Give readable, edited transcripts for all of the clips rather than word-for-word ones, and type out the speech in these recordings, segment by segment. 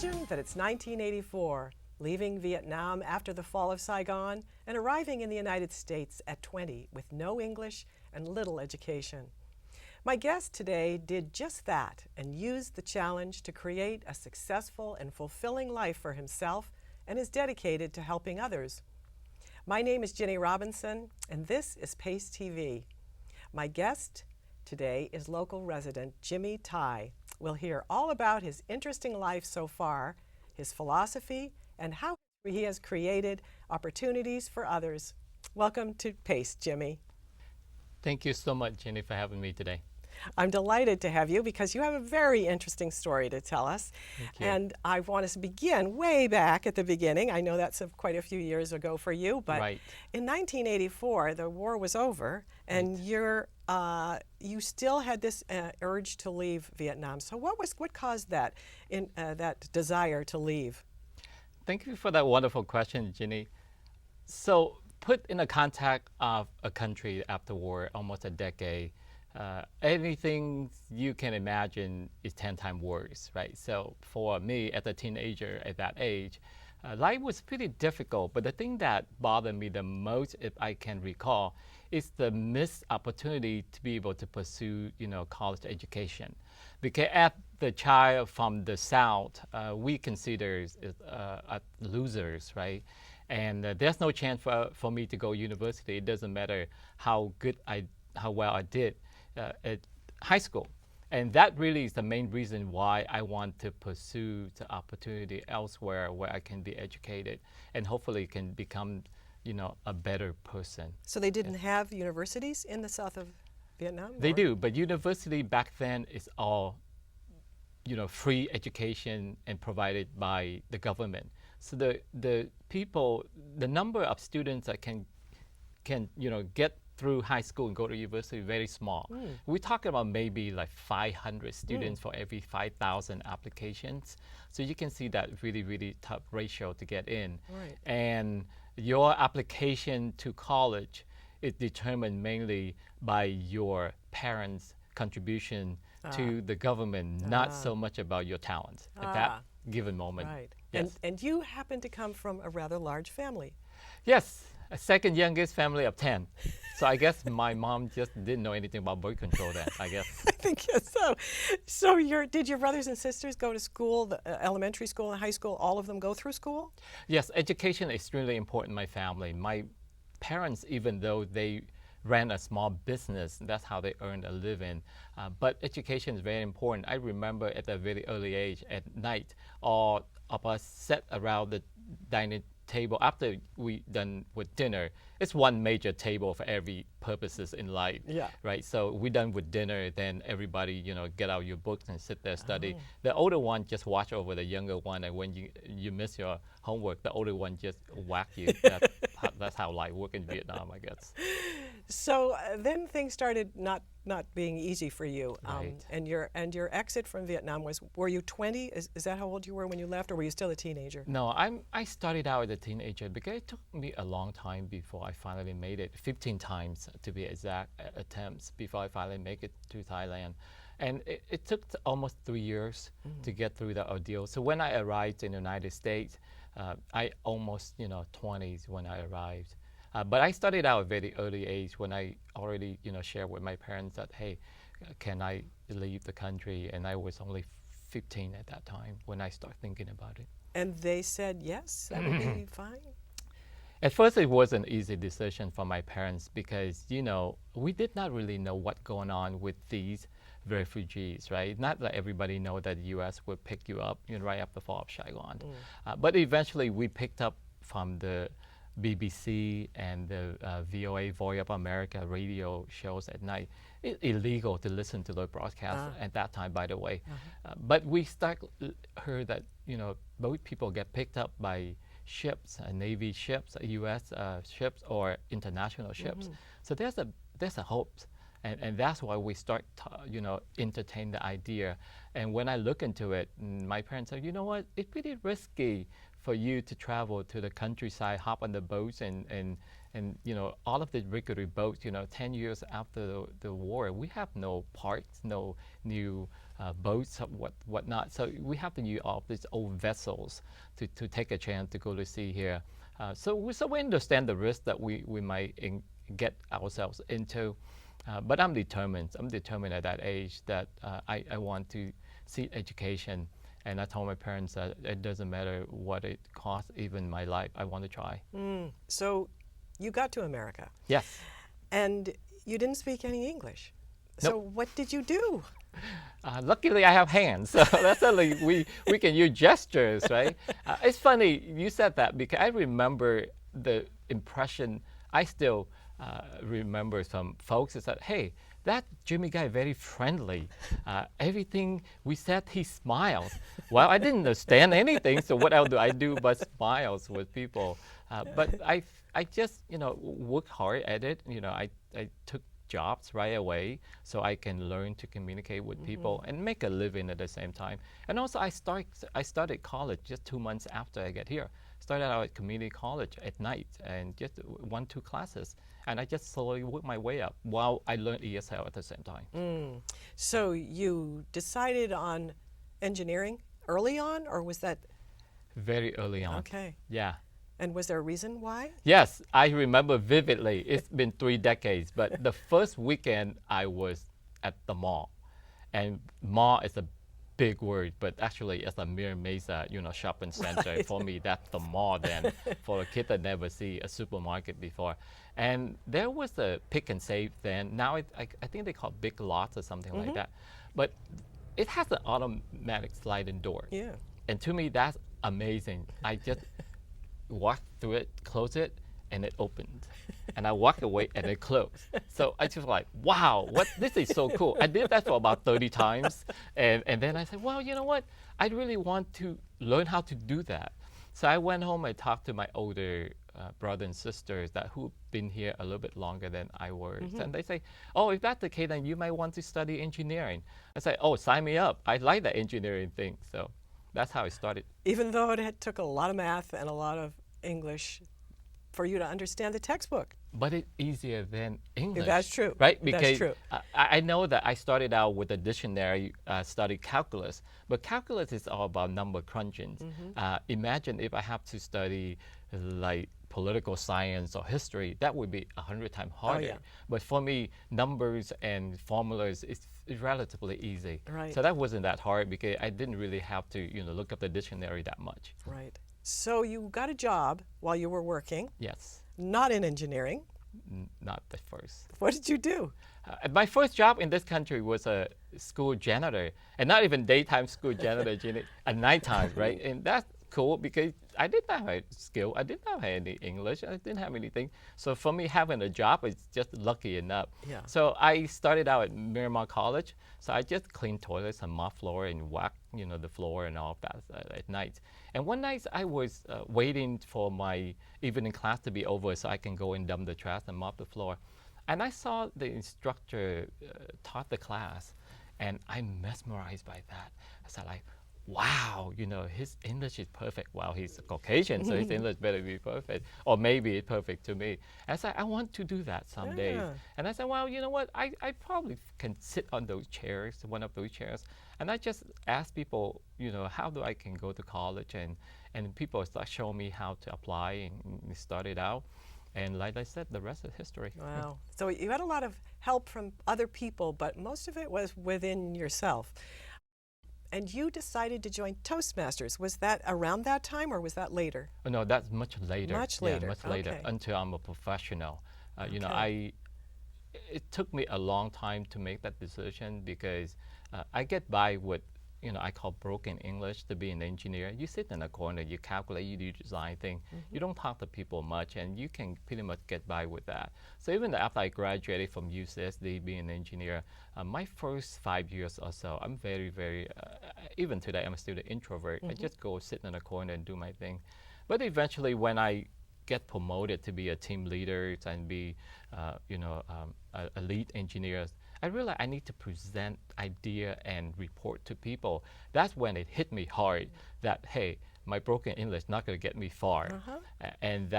Imagine that it's 1984, leaving Vietnam after the fall of Saigon and arriving in the United States at 20 with no English and little education. My guest today did just that and used the challenge to create a successful and fulfilling life for himself and is dedicated to helping others. My name is Jenny Robinson, and this is PACE TV. My guest today is local resident Jimmy Tai. We'll hear all about his interesting life so far, his philosophy, and how he has created opportunities for others. Welcome to PACE, Jimmy. Thank you so much, Jenny, for having me today. I'm delighted to have you because you have a very interesting story to tell us. Thank you. And I want us to begin way back at the beginning. I know that's quite a few years ago for you, but Right. in 1984, the war was over, and you still had this urge to leave Vietnam. So what caused that that desire to leave? Thank you for that wonderful question, Jenny. So, put in the context of a country after war, almost a decade, anything you can imagine is 10 times worse, right? So, for me, as a teenager at that age, life was pretty difficult. But the thing that bothered me the most, if I can recall, is the missed opportunity to be able to pursue, college education. Because as the child from the South, we consider losers, right? And there's no chance for me to go university. It doesn't matter how well I did at high school. And that really is the main reason why I want to pursue the opportunity elsewhere where I can be educated and hopefully can become, a better person. So they didn't have universities in the south of Vietnam? They do, but university back then is all, free education and provided by the government. So the number of students that can get through high school and go to university very small. We're talking about maybe like 500 students for every 5,000 applications. So you can see that really, really tough ratio to get in. Right. And your application to college is determined mainly by your parents' contribution to the government, not so much about your talent at that given moment. Right. Yes. And you happen to come from a rather large family. Yes, a second youngest family of 10. So I guess my mom just didn't know anything about birth control then, I guess. I think yes, so. So did your brothers and sisters go to school, the elementary school and high school, all of them go through school? Yes, education is extremely important in my family. My parents, even though they ran a small business, that's how they earned a living. But education is very important. I remember at a very early age, at night, all of us sat around the dining table after we done with dinner. It's one major table for every purposes in life, right? So we done with dinner, then everybody, get out your books and sit there study. The older one just watch over the younger one, and when you miss your homework, the older one just whack you. That's how life works in Vietnam, I guess. So then things started not being easy for you, Right. and your exit from Vietnam were you 20? Is that how old you were when you left, or were you still a teenager? No, I started out as a teenager because it took me a long time before I finally made it. 15 times to be exact attempts before I finally make it to Thailand. And it took almost 3 years to get through the ordeal. So when I arrived in the United States, I almost 20s when I arrived. But I started out at a very early age when I already shared with my parents that, hey, can I leave the country? And I was only 15 at that time when I started thinking about it. And they said yes, that would be fine. At first, it was an easy decision for my parents because, we did not really know what's going on with these refugees, right? Not that everybody know that the U.S. would pick you up right after the fall of Saigon. But eventually, we picked up from the BBC and the VOA, Voice of America radio shows at night. It's illegal to listen to those broadcasts at that time, by the way. But we heard that, both people get picked up by ships, Navy ships, U.S. Ships, or international ships. So there's a hope. And that's why we start to, entertain the idea. And when I look into it, my parents said, you know what, it's pretty risky for you to travel to the countryside, hop on the boats and And all of the rickety boats, 10 years after the war, we have no parts, no new boats, whatnot. So we have to use all these old vessels to take a chance to go to sea here. So we understand the risk that we might get ourselves into. But I'm determined. I'm determined at that age that I want to see education. And I told my parents that it doesn't matter what it costs, even my life, I want to try. So you got to America. Yes. And you didn't speak any English. Nope. So what did you do? Luckily, I have hands, so that's only we can use gestures, right? It's funny you said that because I remember the impression. I still remember some folks that said, "Hey, that Jimmy guy very friendly. Everything we said, he smiled." Well, I didn't understand anything, so what else do I do but smiles with people? But I just worked hard at it. I took jobs right away so I can learn to communicate with people and make a living at the same time. And also I started college just 2 months after I get here. Started out at community college at night and just 1-2 classes. And I just slowly worked my way up while I learned ESL at the same time. So you decided on engineering early on, or was that? Very early on. Okay. Yeah. And was there a reason why? Yes, I remember vividly. It's been 3 decades, but the first weekend I was at the mall. And mall is a big word, but actually it's a Mira Mesa, shopping center. Right. For me, that's the mall then. For a kid that never see a supermarket before. And there was a pick and save then. Now I think they call Big Lots or something like that. But it has an automatic sliding door. Yeah. And to me, that's amazing. I just walked through it, closed it, and it opened. And I walked away and it closed. So I just like, wow, this is so cool. I did that for about 30 times. And then I said, well, you know what? I really want to learn how to do that. So I went home and talked to my older brothers and sisters who've been here a little bit longer than I was. And they say, oh, if that's the case, then you might want to study engineering. I say, oh, sign me up. I like that engineering thing. So that's how it started. Even though it took a lot of math and a lot of English for you to understand the textbook. But it's easier than English. That's true. Right? That's Because true. I know that I started out with a dictionary, studied calculus, but calculus is all about number crunching. Imagine if I have to study like political science or history, that would be 100 times harder. yeah. But for me, numbers and formulas is relatively easy. Right. So that wasn't that hard because I didn't really have to look up the dictionary that much. Right. So you got a job while you were working, Yes, not in engineering. not the first. What did you do? My first job in this country was a school janitor, and not even daytime school janitor, Ginny, at nighttime, right? And that's cool because I didn't have a skill. I didn't have any English. I didn't have anything. So for me, having a job is just lucky enough. Yeah. So I started out at Miramar College. So I just cleaned toilets and mop floor and whack, the floor and all of that at night. And one night I was waiting for my evening class to be over so I can go and dump the trash and mop the floor. And I saw the instructor taught the class, and I'm mesmerized by that. I said, like, wow, his English is perfect. Well, he's Caucasian, so his English better be perfect. Or maybe it's perfect to me. And I said, I want to do that someday. Yeah. And I said, well, you know what? I probably can sit on those chairs, one of those chairs. And I just asked people, how do I can go to college? And people start showing me how to apply and started out. And like I said, the rest is history. Wow. So you had a lot of help from other people, but most of it was within yourself. And you decided to join Toastmasters. Was that around that time or was that later? Oh, no, that's much later. Much later. Yeah, much later, Okay. until I'm a professional. Okay. It took me a long time to make that decision because I get by with, I call broken English to be an engineer. You sit in a corner, you calculate, you do design thing. You don't talk to people much, and you can pretty much get by with that. So even after I graduated from UCSD being an engineer, my first 5 years or so, I'm very, very, even today, I'm still an introvert. I just go sit in a corner and do my thing. But eventually, when I get promoted to be a team leader and be, a lead engineer, I realized I need to present idea and report to people. That's when it hit me hard that, hey, my broken English not going to get me far. And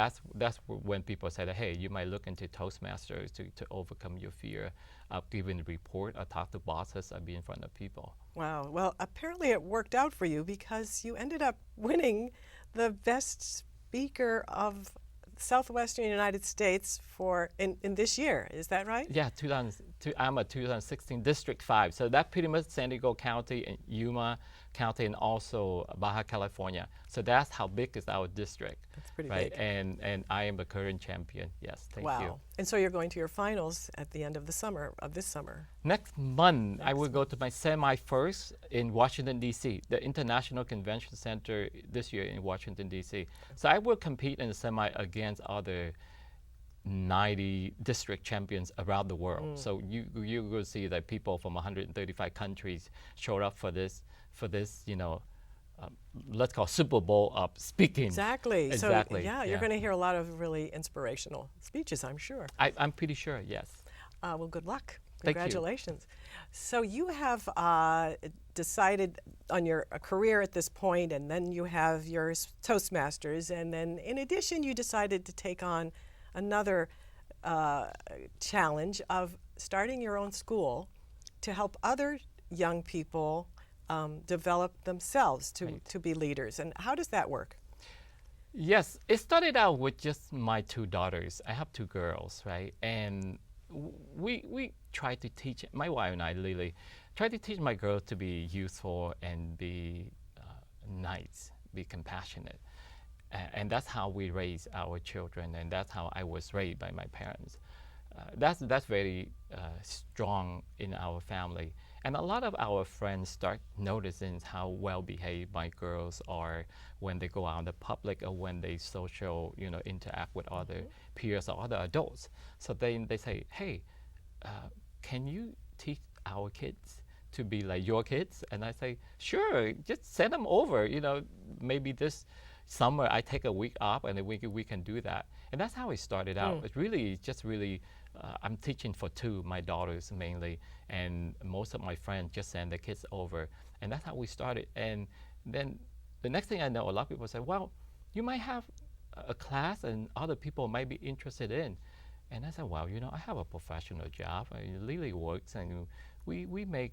when people say that, hey, you might look into Toastmasters to overcome your fear of giving a report or talk to bosses or be in front of people. Wow. Well, apparently it worked out for you because you ended up winning the best speaker of Southwestern United States in this year. Is that right? Yeah, I'm a 2016 District 5. So that pretty much San Diego County and Yuma County and also Baja California. So that's how big is our district. That's pretty right? big. And I am the current champion. Yes, thank you. Wow. And so you're going to your finals at the end of this summer. Next month, I will go to my semi-first in Washington, D.C., the International Convention Center this year in Washington, D.C. So I will compete in the semi against other 90 district champions around the world. So you will see that people from 135 countries showed up for this, let's call Super Bowl of speaking. Exactly. Exactly. So yeah, you're going to hear a lot of really inspirational speeches, I'm sure. I'm pretty sure, yes. Well, good luck. Thank you. Congratulations. So you have decided on your career at this point, and then you have your Toastmasters, and then in addition, you decided to take on another challenge of starting your own school to help other young people develop themselves to be leaders. And how does that work? Yes, it started out with just my two daughters. I have two girls, right? And we try to teach, my wife and I, Lily, try to teach my girls to be useful and be nice, be compassionate. And that's how we raise our children, and that's how I was raised by my parents. That's very strong in our family. And a lot of our friends start noticing how well behaved my girls are when they go out in the public or when they interact with other peers or other adults. So they say, hey, can you teach our kids to be like your kids? And I say, sure, just send them over. Maybe this summer I take a week off and then we can do that. And that's how it started out. It's really I'm teaching for two, my daughters mainly, and most of my friends just send their kids over. And that's how we started. And then the next thing I know, a lot of people say, well, you might have a class and other people might be interested in. And I said, well, I have a professional job. Lily works and we make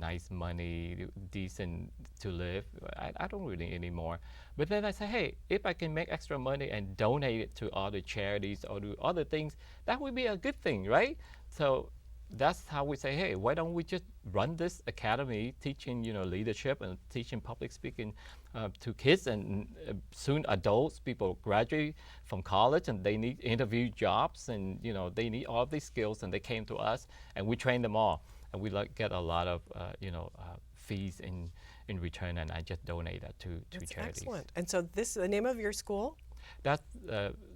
nice money, decent to live. I don't really anymore. But then I say, hey, if I can make extra money and donate it to other charities or do other things, that would be a good thing, right? So that's how we say, hey, why don't we just run this academy teaching, leadership and teaching public speaking to kids and soon adults, people graduate from college and they need interview jobs and, they need all of these skills and they came to us and we train them all. And we get a lot of, fees in return, and I just donate that to That's charities. Excellent. And so the name of your school? That's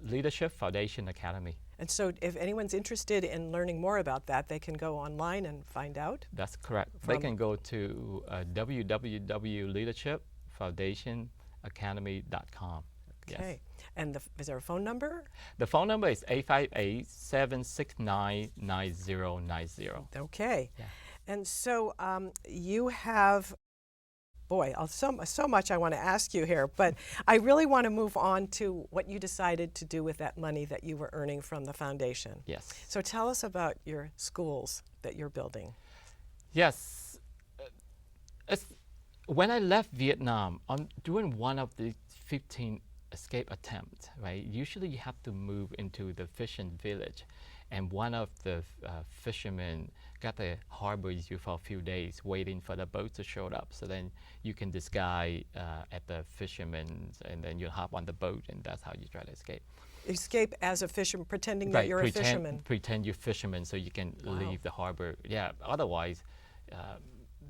Leadership Foundation Academy. And so if anyone's interested in learning more about that, they can go online and find out? That's correct. They can go to www.leadershipfoundationacademy.com. Okay. Yes. And is there a phone number? The phone number is 858-769-9090. Okay. Yeah. And so you have, so much I want to ask you here, but I really want to move on to what you decided to do with that money that you were earning from the foundation. Yes. So tell us about your schools that you're building. Yes. When I left Vietnam, on doing one of the 15 escape attempts, right? Usually you have to move into the fishing village, and one of the fishermen got the harbor you for a few days waiting for the boat to show up. So then you can disguise at the fisherman's and then you hop on the boat and that's how you try to escape. Escape as a fisherman, pretending that you're a fisherman. Pretend you're fisherman so you can leave the harbor. Yeah, otherwise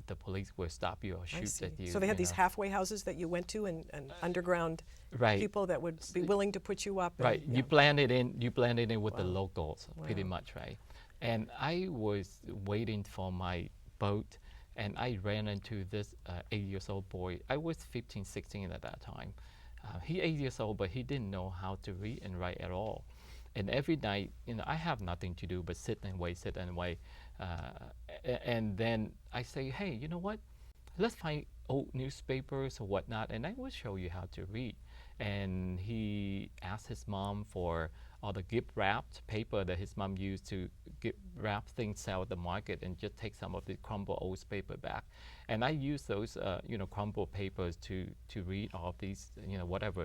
the police will stop you or shoot at you. So they had these halfway houses that you went to and underground people that would be willing to put you up. Right, and, you blend it in with the locals, pretty much, right? And I was waiting for my boat and I ran into this 8-year-old boy. I was 15, 16 at that time. He 8 years old, but he didn't know how to read and write at all. And every night, I have nothing to do but sit and wait. And then I say, hey, you know what? Let's find old newspapers or whatnot, and I will show you how to read. And he asked his mom for all the gift wrapped paper that his mom used to gift wrap things sell at the market, and just take some of the crumbled old paper back. And I use those, crumbled papers to read all of these, whatever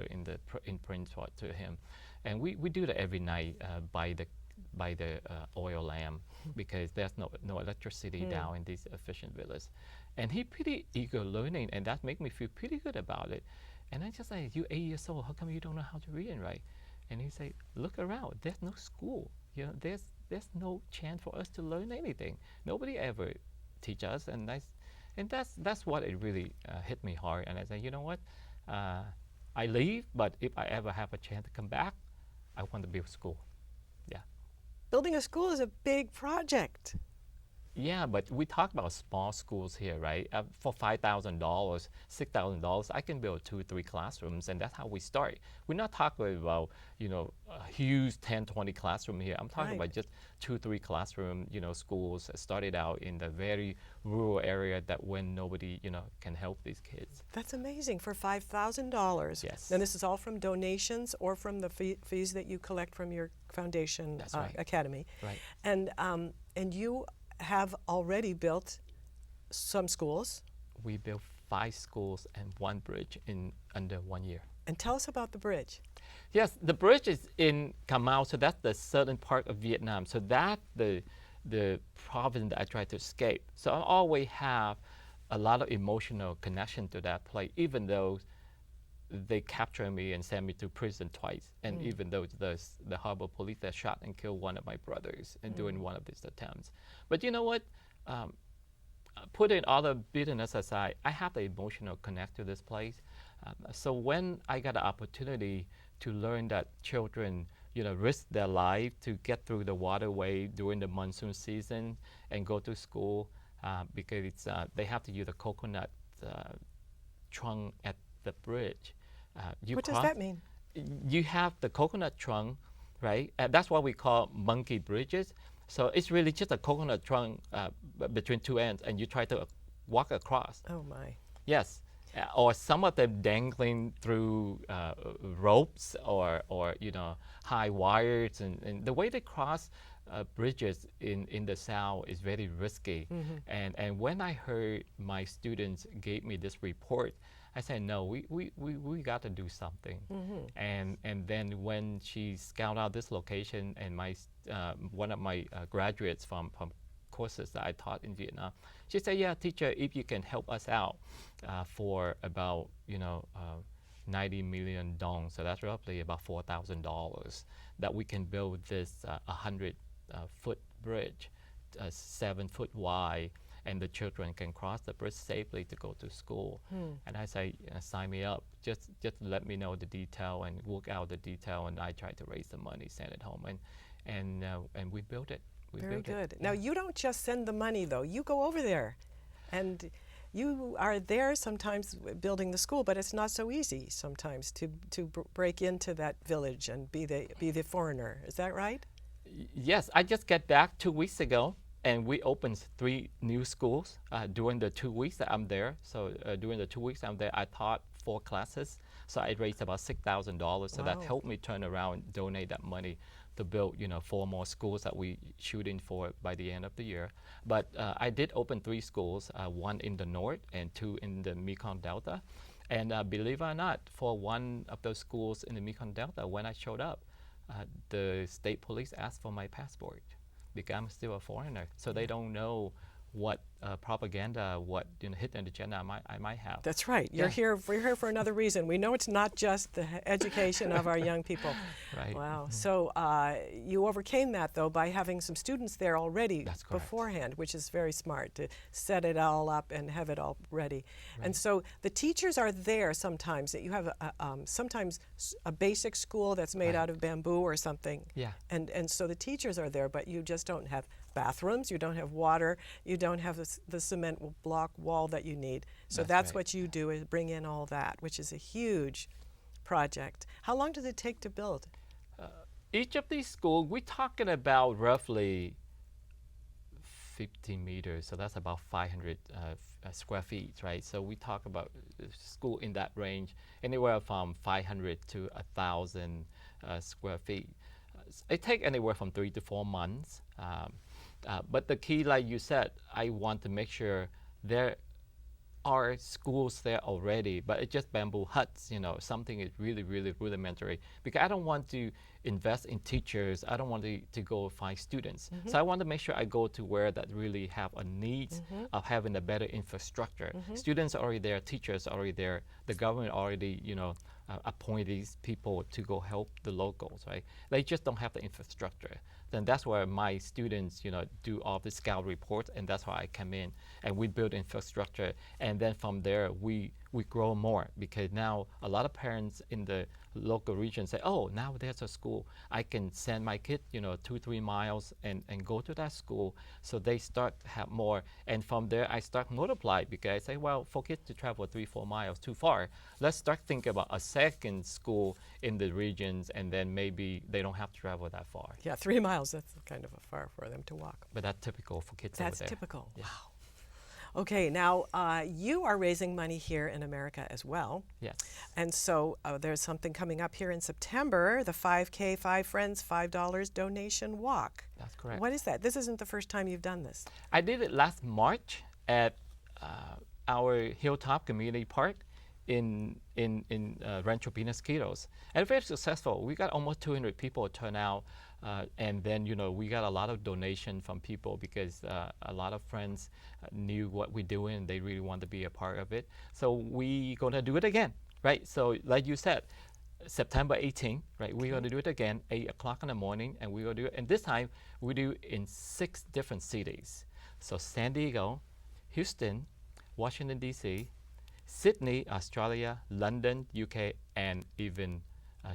in print to him. And we do that every night by the oil lamp, because there's no electricity down in these efficient villas. And he pretty eager learning, and that make me feel pretty good about it. And I just say, "You 8 years old, how come you don't know how to read and write?" And he say, "Look around. There's no school. There's no chance for us to learn anything. Nobody ever teach us." And that's what it really hit me hard. And I said, "You know what? I leave, but if I ever have a chance to come back, I want to build school." Yeah. Building a school is a big project. Yeah, but we talk about small schools here, right? For $5,000, $6,000, I can build 2, 3 classrooms, and that's how we start. We're not talking about, a huge 10, 20 classroom here. I'm talking Right. about just 2, 3 classroom, schools that started out in the very rural area that when nobody, can help these kids. That's amazing for $5,000. Yes. And this is all from donations or from the fees that you collect from your foundation That's right. academy. Right. And you have already built some schools. We built 5 schools and 1 bridge in under 1 year. And tell us about the bridge. Yes, the bridge is in Cà so that's the southern part of Vietnam. So that's the province that I try to escape. So I always have a lot of emotional connection to that place, even though they captured me and sent me to prison twice. And even though the harbor police that shot and killed one of my brothers and during one of these attempts. But you know what? Putting all the bitterness aside, I have the emotional connect to this place. So when I got the opportunity to learn that children, risk their life to get through the waterway during the monsoon season and go to school, because they have to use a coconut trunk at the bridge. What does that mean? You have the coconut trunk, right? That's what we call monkey bridges. So it's really just a coconut trunk between 2 ends, and you try to walk across. Oh my. Yes. Or some of them dangling through ropes or high wires, and the way they cross bridges in the South is very risky. And when I heard my students gave me this report, I said, no, we got to do something. And then when she scouted out this location, and one of my graduates from courses that I taught in Vietnam, she said, "Yeah, teacher, if you can help us out for about 90 million dong, so that's roughly about $4,000, that we can build this 100-foot bridge, 7 foot wide, and the children can cross the bridge safely to go to school." And I say, "Sign me up. Just let me know the detail and work out the detail." And I try to raise the money, send it home, and we built it. Very good. Now, you don't just send the money, though. You go over there, and you are there sometimes building the school, but it's not so easy sometimes to break into that village and be the foreigner. Is that right? Yes, I just got back 2 weeks ago, and we opened 3 new schools during the 2 weeks that I'm there. So during the 2 weeks I'm there, I taught 4 classes. So I raised about $6,000. So that Wow. helped me turn around and donate that money to build, 4 more schools that we shooting for by the end of the year. But I did open 3 schools, 1 in the north and 2 in the Mekong Delta. And believe it or not, for one of those schools in the Mekong Delta, when I showed up, the state police asked for my passport because I'm still a foreigner. So they don't know what propaganda, what hidden agenda I might have. That's right. We're here for another reason. We know it's not just the education of our young people. Right. Wow. So you overcame that, though, by having some students there already That's correct. beforehand, which is very smart to set it all up and have it all ready. And so the teachers are there sometimes. That you have sometimes a basic school that's made Right. out of bamboo or something. Yeah. And so the teachers are there, but you just don't have bathrooms, you don't have water, you don't have the cement block wall that you need. So that's right. what you do, is bring in all that, which is a huge project. How long does it take to build? Each of these schools, we're talking about roughly 15 meters, so that's about 500 square feet, right? So we talk about school in that range, anywhere from 500 to 1,000 square feet. It takes anywhere from 3 to 4 months. But the key, like you said, I want to make sure there are schools there already, but it's just bamboo huts, something is really, really rudimentary. Because I don't want to invest in teachers, I don't want to go find students. So I want to make sure I go to where that really have a need of having a better infrastructure. Students are already there, teachers are already there, the government already, appoint these people to go help the locals, right? They just don't have the infrastructure. Then that's where my students, do all the scout reports, and that's why I come in and we build infrastructure. And then from there, we grow more, because now a lot of parents in the local region say, oh, now there's a school. I can send my kid, 2-3 miles and go to that school. So they start to have more. And from there, I start multiply, because I say, well, for kids to travel 3-4 miles too far, let's start thinking about a second school in the regions, and then maybe they don't have to travel that far. Yeah, 3 miles, that's kind of far for them to walk. But that's typical for kids over That's there. typical. Yeah. Wow. Okay, now you are raising money here in America as well. Yes. And so there's something coming up here in September, the 5K, 5 Friends, $5 donation walk. That's correct. What is that? This isn't the first time you've done this. I did it last March at our Hilltop Community Park in Rancho Penasquitos, and very successful. We got almost 200 people turn out, and then we got a lot of donation from people, because a lot of friends knew what we're doing and they really want to be a part of it. So we gonna do it again, right? So like you said, September 18th, right? We're gonna do it again, 8 o'clock in the morning, and we're gonna do it. And this time we do in 6 different cities. So San Diego, Houston, Washington D.C., Sydney, Australia, London, UK, and even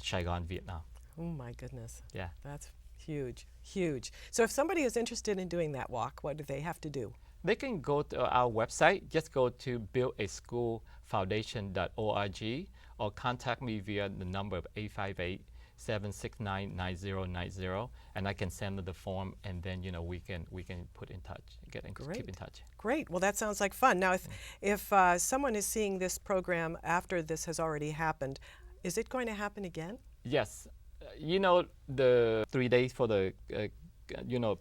Saigon, Vietnam. Oh my goodness. Yeah. That's huge, huge. So if somebody is interested in doing that walk, what do they have to do? They can go to our website. Just go to buildaschoolfoundation.org, or contact me via the number of 858-769-9090, and I can send them the form, and then we can put in touch, keep in touch. Great. Well, that sounds like fun. Now, if someone is seeing this program after this has already happened, is it going to happen again? Yes. The 3 days for the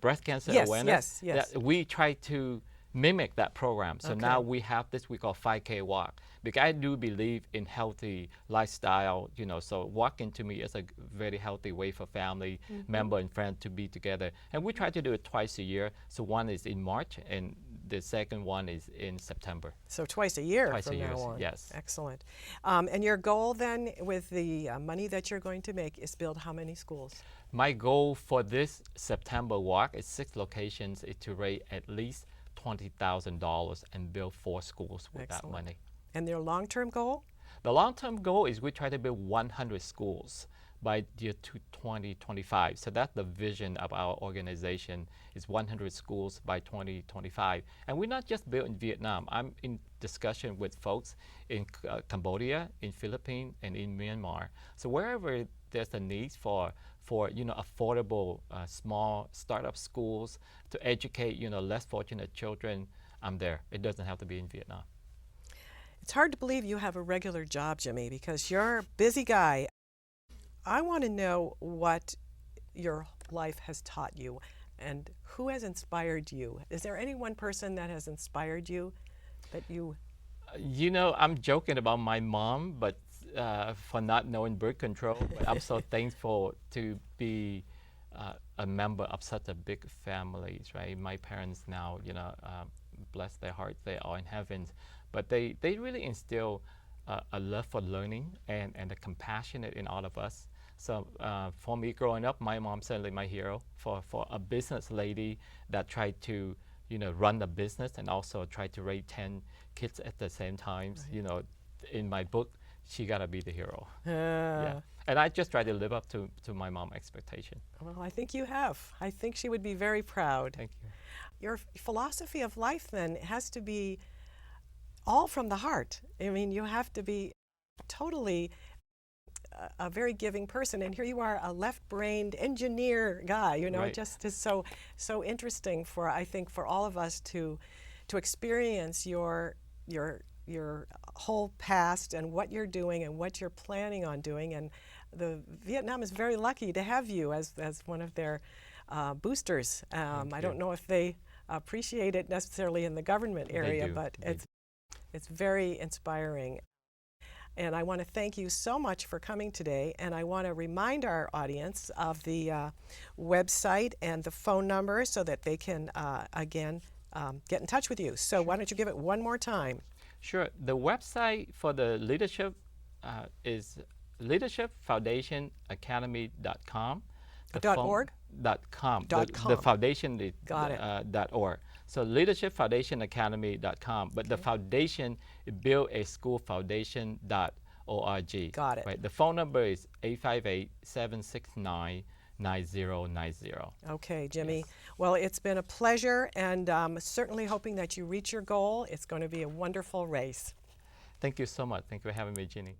breast cancer Yes, awareness. yes. We try to mimic that program. So Okay. now we have this we call 5K walk, because I do believe in healthy lifestyle. So walking to me is a very healthy way for family member and friend to be together. And we try to do it twice a year. So one is in March, and the second one is in September. So twice a year Twice from a year, now on. yes. Excellent. And your goal then with the money that you're going to make is build how many schools? My goal for this September walk is 6 locations, is to raise at least $20,000 and build 4 schools with that Excellent. money. And their long-term goal? The long-term goal is we try to build 100 schools by year 2025. So that's the vision of our organization, is 100 schools by 2025. And we're not just built in Vietnam. I'm in discussion with folks in Cambodia, in Philippines, and in Myanmar. So wherever there's a need for affordable small startup schools to educate less fortunate children, I'm there. It doesn't have to be in Vietnam. It's hard to believe you have a regular job, Jimmy, because you're a busy guy. I want to know what your life has taught you and who has inspired you. Is there any one person that has inspired you that you... I'm joking about my mom, but for not knowing birth control, but I'm so thankful to be a member of such a big family, right? My parents now, bless their hearts, they are in heaven, but they really instill a love for learning and the compassion in all of us. So for me growing up, my mom's certainly my hero for a business lady that tried to run a business and also tried to raise 10 kids at the same time. Right. In my book, she gotta be the hero. Yeah. And I just try to live up to my mom's expectation. Well, I think you have. I think she would be very proud. Thank you. Your philosophy of life then has to be all from the heart. I mean, you have to be totally a very giving person, and here you are, a left-brained engineer guy. You know, Right. it just is so interesting for, I think, for all of us to experience your whole past and what you're doing and what you're planning on doing. And Vietnam is very lucky to have you as one of their boosters. I don't know if they appreciate it necessarily in the government area, do. but They it's very inspiring. And I want to thank you so much for coming today. And I want to remind our audience of the website and the phone number so that they can, again, get in touch with you. So why don't you give it one more time? Sure. The website for the leadership is leadershipfoundationacademy.com. .org? .com. .com. The foundation is Got it. .org. So leadershipfoundationacademy.com, but the foundation is buildaschoolfoundation.org. Got it. Right. The phone number is 858-769-9090. Okay, Jimmy. Yes. Well, it's been a pleasure, and certainly hoping that you reach your goal. It's going to be a wonderful race. Thank you so much. Thank you for having me, Ginny.